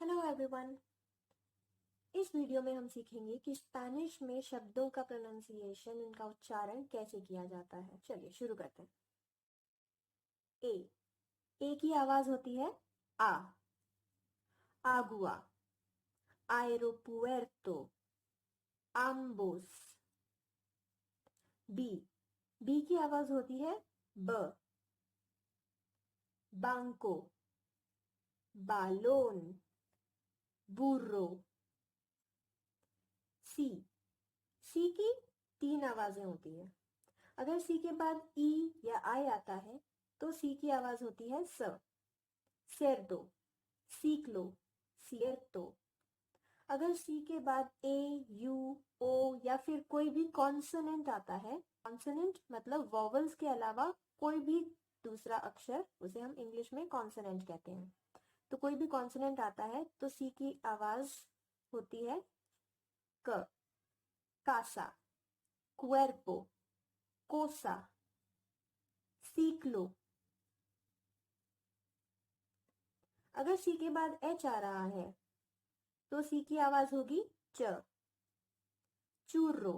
Hello everyone. इस video में हम सीखेंगे कि स्पेनिश में शब्दों का प्रोनाउंसिएशन, इनका उच्चारण कैसे किया जाता है। चलिए शुरू करते हैं। ए की आवाज होती है आ, आगुआ, aeropuerto, ambos। बी की आवाज होती है ब, banco, balón, burro। सी की 3 आवाजें होती है। अगर सी के बाद ई या आई आता है तो सी की आवाज होती है स, cerdo, ciclo, cierto। अगर सी के बाद ए, यू, ओ या फिर कोई भी कॉन्सोनेंट आता है, कॉन्सोनेंट मतलब वॉवल्स के अलावा कोई भी दूसरा अक्षर, उसे हम इंग्लिश में कॉन्सोनेंट कहते हैं। तो कोई भी कॉन्सोनेंट आता है तो सी की आवाज होती है क, casa, cuerpo, cosa, ciclo। अगर सी के बाद एच आ रहा है तो सी की आवाज होगी च, churro,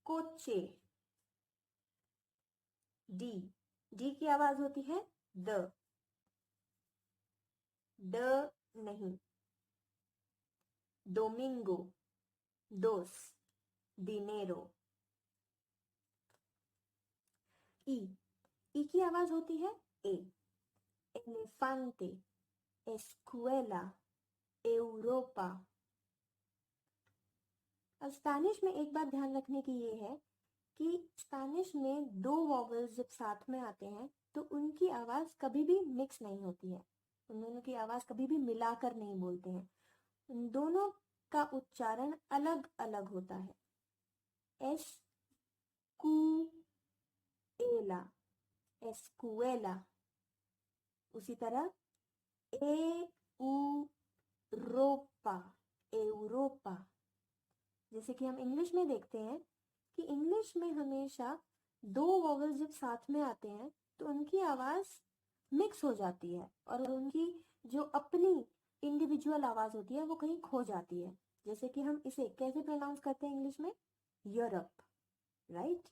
coche। डी की आवाज होती है द, ड नहीं, domingo, dos, dinero। ई की आवाज होती है ए, elefante, escuela, europa। अब स्पेनिश में एक बात ध्यान रखने की ये है कि स्पेनिश में 2 वॉवल्स जब साथ में आते हैं तो उनकी आवाज कभी भी मिक्स नहीं होती है। उन दोनों की आवाज कभी भी मिलाकर नहीं बोलते हैं। उन दोनों का उच्चारण अलग अलग होता है। एस कू एला, एस्कुएला। उसी तरह ए उ रोपा, यूरोपा। जैसे कि हम इंग्लिश में देखते हैं कि इंग्लिश में हमेशा 2 वॉवल्स जब साथ में आते हैं तो उनकी आवाज मिक्स हो जाती है और उनकी जो अपनी इंडिविजुअल आवाज होती है वो कहीं खो जाती है। जैसे कि हम इसे कैसे प्रोनाउंस करते हैं इंग्लिश में, यूरोप, राइट।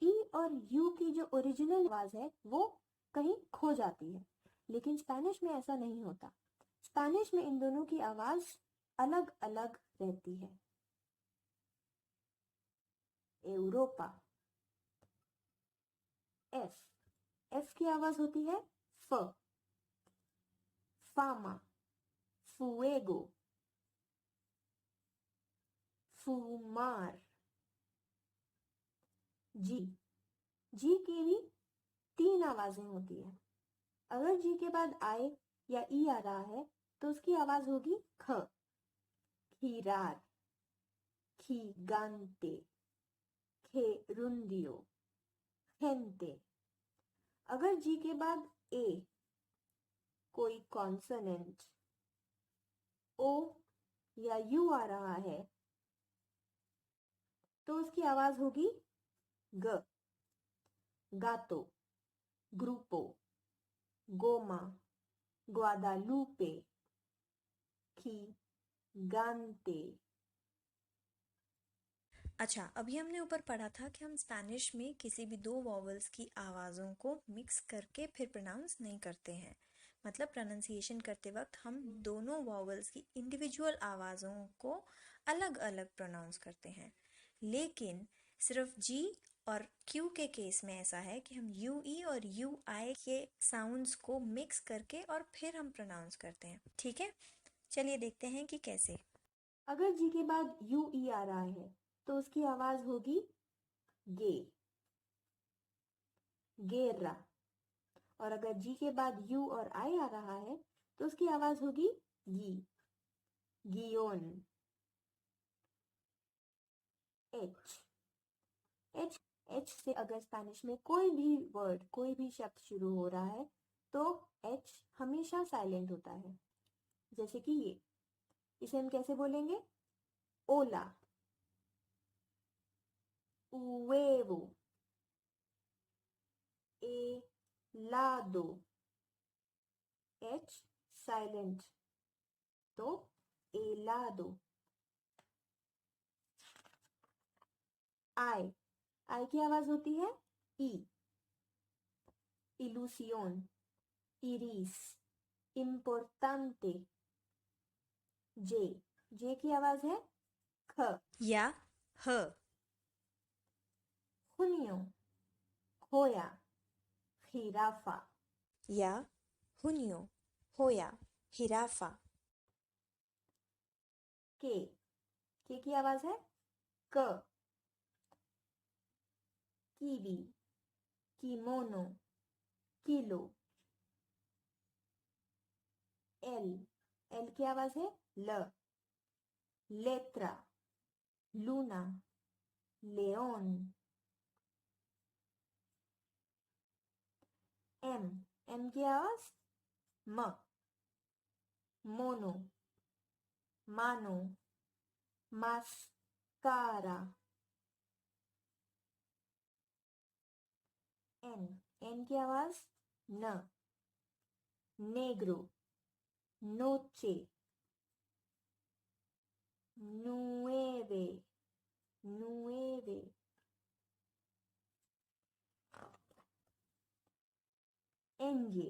ई और यू की जो ओरिजिनल आवाज है वो कहीं खो जाती है, लेकिन स्पेनिश में ऐसा नहीं होता। स्पेनिश में इन दोनों की आवाज अलग अलग रहती है। यूरोपा। एफ की आवाज होती है फ, फामा, फुएगो, फूमार। जी की भी 3 आवाजें होती है। अगर जी के बाद आई या ई आ रहा है तो उसकी आवाज होगी ख, खीरार, खीगांते, खेरुंदियो, हेंते। अगर जी के बाद ए, कोई कॉन्सोनेंट, ओ या यू आ रहा है तो उसकी आवाज होगी ग, गातो, ग्रुपो, गोमा, ग्वादालूपे, खी गांते। अच्छा, अभी हमने ऊपर पढ़ा था कि हम स्पेनिश में किसी भी 2 वॉवल्स की आवाज़ों को मिक्स करके फिर प्रोनाउंस नहीं करते हैं। मतलब प्रोनाउंसिएशन करते वक्त हम दोनों वॉवल्स की इंडिविजुअल आवाज़ों को अलग अलग प्रोनाउंस करते हैं। लेकिन सिर्फ जी और क्यू के केस में ऐसा है कि हम यू ई और यू आई के साउंड्स को मिक्स करके और फिर हम प्रोनाउंस करते हैं। ठीक है, चलिए देखते हैं कि कैसे। अगर जी के बाद यू ई आ रहा है तो उसकी आवाज होगी गे, गेरा। और अगर जी के बाद यू और आई आ रहा है तो उसकी आवाज होगी गी, गियोन। एच एच एच से अगर स्पेनिश में कोई भी वर्ड, कोई भी शब्द शुरू हो रहा है तो एच हमेशा साइलेंट होता है। जैसे कि ये, इसे हम कैसे बोलेंगे, ओला, huevo, helado, एच साइलेंट, तो एलादो। आई, आई की आवाज होती है ई, इलूसियोन, इरिस, इम्पोर्टांते। जे, जे की आवाज है ख, या ह, जुनियो, खोया, जिराफा। या हुनियो, होया, हिराफा। के की आवाज है क, कीवी, कीमोनो, किलो। एल, एल की आवाज है ल, लेत्रा, लूना, लेओन। एम, एम की आवाज म, मोनो, मानो, मास्कारा। एन, एन की आवाज न, नेग्रो, नोचे, नुएवे, नुएवे। एनजे,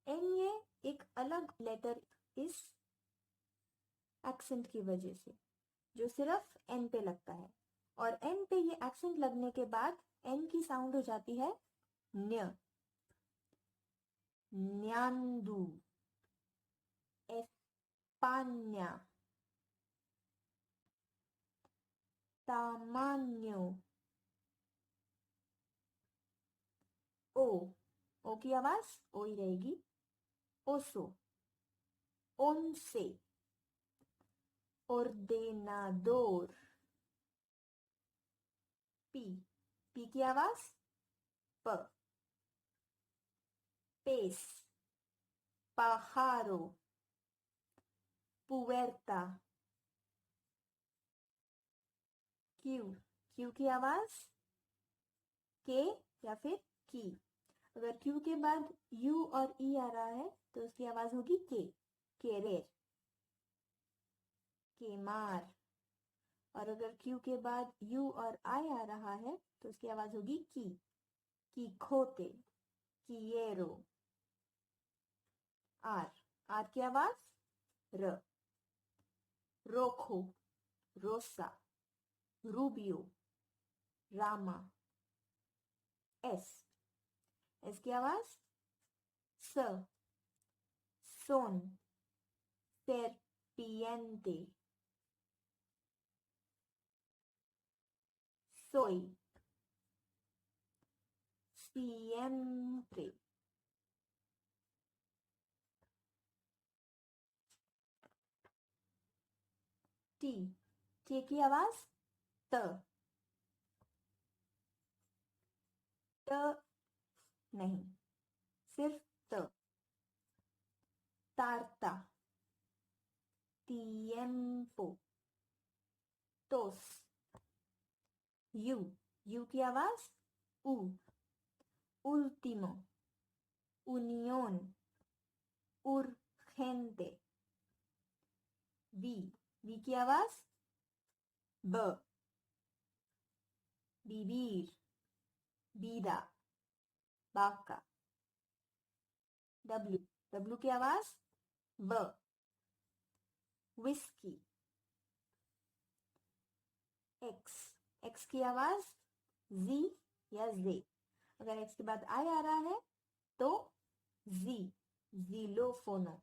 एनजे एक अलग लेटर इस एक्सेंट की वजह से, जो सिर्फ एन पे लगता है, और एन पे ये एक्सेंट लगने के बाद एन की साउंड हो जाती है न्य, न्यांदू, एस्पान्या, तामान्यो। ओ, ओ की आवाज ओ ही रहेगी, ओसो, ओनसे, ordenador। पी, पी की आवाज प, pace, pájaro, puerta। Q, Q की आवाज के या फिर की। अगर क्यू के बाद यू और ई आ रहा है तो उसकी आवाज होगी के, केरेर, केमार। और अगर क्यू के बाद यू और आई आ रहा है तो उसकी आवाज होगी की, कीखोते, किएरो। आर, आर की आवाज र, रोखो, रोसा, रूबियो, रामा। एस, एस की आवाज स, सोन, serpiente, soy, siempre। T, T की आवाज त, त नहीं, सिर्फ त। तारता, tiempo, tos। यू, यू की आवाज उ, último, unión, urgente। We, we की आवाज ब, vivir, vida, vaca। W, W की आवाज ब, विस्की। एक्स, एक्स की आवाज जी या जे। अगर एक्स के बाद आई आ रहा है तो जी, जीलोफोनो।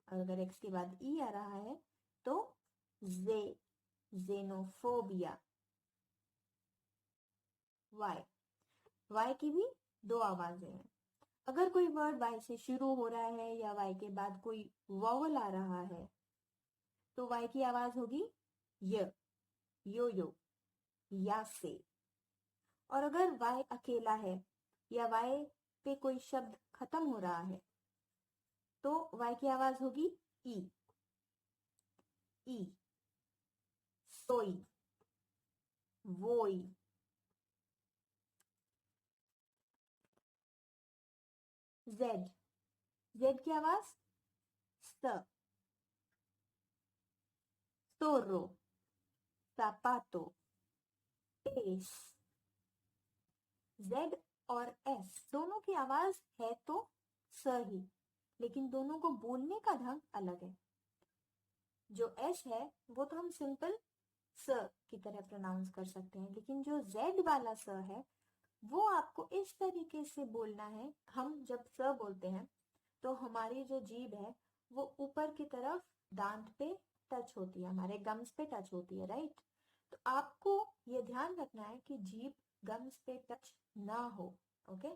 और अगर एक्स के बाद ई आ रहा है तो जे, जेनोफोबिया। वाई, वाई की भी दो आवाजें हैं। अगर कोई वर्ड वाई से शुरू हो रहा है या वाई के बाद कोई वॉवल आ रहा है तो वाई की आवाज होगी य, यो यो, या से। और अगर वाई अकेला है या वाई पे कोई शब्द खत्म हो रहा है तो वाई की आवाज होगी ई, ई, सोई, वोई। जेड, जेड की आवाज स, zorro, zapato, पेस। जेड और एस दोनों की आवाज है तो स ही, लेकिन दोनों को बोलने का ढंग अलग है। जो एस है वो तो हम सिंपल स की तरह प्रोनाउंस कर सकते हैं, लेकिन जो जेड वाला स है वो आपको इस तरीके से बोलना है। हम जब स बोलते हैं तो हमारी जो जीभ है वो ऊपर की तरफ दांत पे टच होती है, हमारे गम्स पे टच होती है, राइट। तो आपको ये ध्यान रखना है कि जीभ गम्स पे टच ना हो। ओके,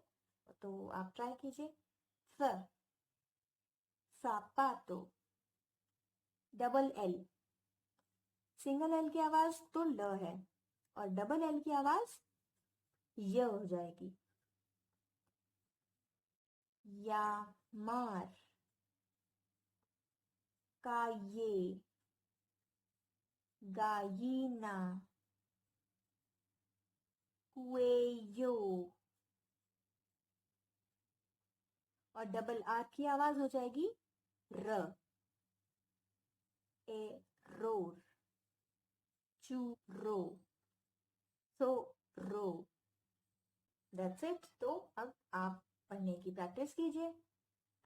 तो आप ट्राई कीजिए। स, सापातो, डबल एल। सिंगल एल की आवाज तो ल है और डबल एल की आवाज य हो जाएगी। या मार, काये, गायीना, कुएयो। और डबल आर की आवाज हो जाएगी र। ए रोर, चूरो, सो रो। That's it. तो अब आप पढ़ने की प्रैक्टिस कीजिए।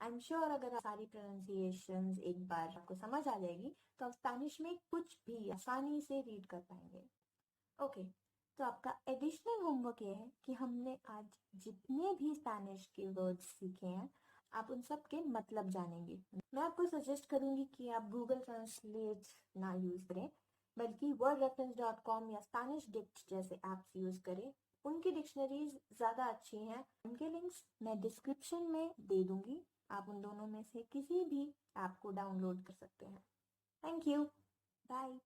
आई एम श्योर अगर सारी प्रोनाउंसिएशंस एक बार आपको समझ आ जाएगी तो आप स्पेनिश में कुछ भी आसानी से रीड कर पाएंगे। ओके, तो आपका एडिशनल होमवर्क ये है कि हमने आज जितने भी स्पेनिश के वर्ड्स सीखे हैं आप उन सब के मतलब जानेंगे। मैं आपको सजेस्ट करूंगी कि आप गूगल ट्रांसलेट ना यूज करें, बल्कि wordreference.com या स्पेनिश डिक्ट जैसे ऐप्स यूज करें। उनकी डिक्शनरीज ज्यादा अच्छी हैं। उनके लिंक्स मैं डिस्क्रिप्शन में दे दूंगी, आप उन दोनों में से किसी भी ऐप को डाउनलोड कर सकते हैं। Thank you, bye.